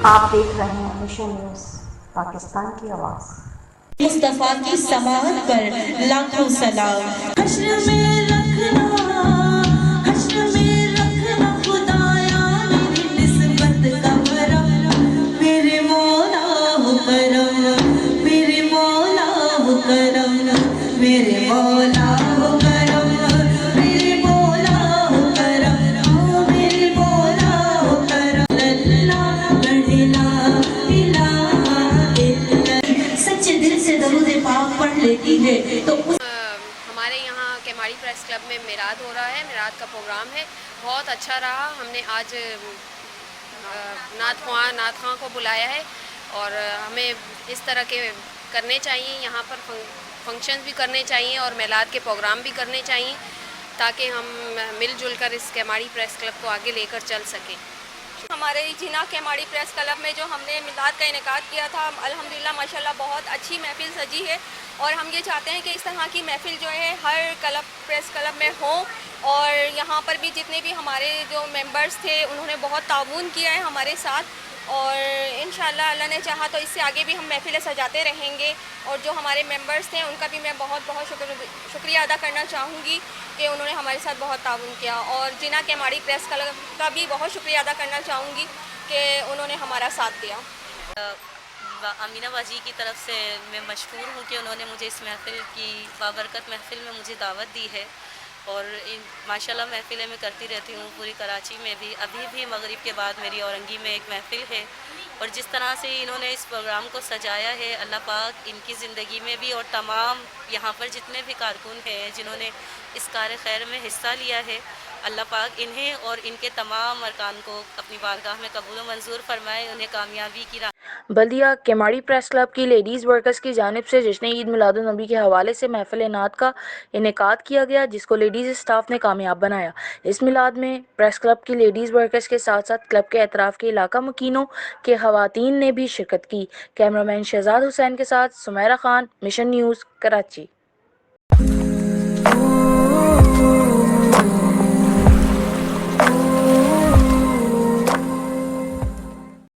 आप देख रहे हैं मिशन न्यूज़, पाकिस्तान की आवाज़। मुस्तफा की समाअत पर लाखों सलाम। हश्र में रखना, हश्र में रखना खुदाया मेरी निस्बत का करम, मेरे मौला हो करम, मेरे मौला हो करम, मेरे मौला हो करम, मेरे मौला हो करम, मेरे मौला हो करम। अल्लाह बढ़ना इलाहा इल्ला, सच्चे दिल से दरूद पाक पढ़ लेती है तो हमारे यहाँ केमाड़ी प्रेस क्लब में मेराद हो रहा है। मेराद का प्रोग्राम है, बहुत अच्छा रहा। हमने आज नात ख़ां को बुलाया है और हमें इस तरह के करने चाहिए, यहाँ पर फंक्शंस भी करने चाहिए और मेलाद के प्रोग्राम भी करने चाहिए ताकि हम मिलजुल कर इस केमाड़ी प्रेस क्लब को आगे लेकर चल सकें। हमारे जिना केमाड़ी प्रेस क्लब में जो हमने मिलाद का इनेकाद किया था, अल्हम्दुलिल्लाह माशाल्लाह बहुत अच्छी महफिल सजी है और हम ये चाहते हैं कि इस तरह की महफिल जो है हर क्लब प्रेस क्लब में हो। और यहाँ पर भी जितने भी हमारे जो मेंबर्स थे उन्होंने बहुत ताउन किया है हमारे साथ और इंशाअल्लाह अल्लाह ने चाहा तो इससे आगे भी हम महफिलें सजाते रहेंगे। और जो हमारे मेंबर्स थे उनका भी मैं बहुत बहुत शुक्रिया अदा करना चाहूँगी कि उन्होंने हमारे साथ बहुत ताउन किया। और जिना केमाड़ी प्रेस क्लब का भी बहुत शुक्रिया अदा करना चाहूँगी कि उन्होंने हमारा साथ दिया। अमीना बाजी की तरफ से मैं मशहूर हूँ कि उन्होंने मुझे इस महफ़िल की बाबरकत महफ़िल में मुझे दावत दी है और माशाल्लाह महफ़िलें मैं करती रहती हूँ पूरी कराची में भी। अभी भी मगरिब के बाद मेरी औरंगी में एक महफ़िल है और जिस तरह से इन्होंने इस प्रोग्राम को सजाया है, अल्लाह पाक इनकी ज़िंदगी में भी और तमाम यहाँ पर जितने भी कारकुन हैं जिन्होंने इस कार खैर में हिस्सा लिया है, अल्लाह पाक इन्हें और इनके तमाम अरकान को अपनी बारगाह में कबूल व मंजूर फरमाए, उन्हें कामयाबी की राह। बल्दिया केमाड़ी प्रेस क्लब की लेडीज़ वर्कर्स की जानिब से जश्न ईद मिलादुन नबी के हवाले से महफिल नात का इनेकाद किया गया, जिसको लेडीज़ स्टाफ ने कामयाब बनाया। इस मिलाद में प्रेस क्लब की लेडीज़ वर्कर्स के साथ साथ क्लब के अतराफ़ के इलाका मकीनों के ख़वातीन ने भी शिरकत की। कैमरामैन शहजाद हुसैन के साथ सुमैरा खान, मिशन न्यूज़, कराची।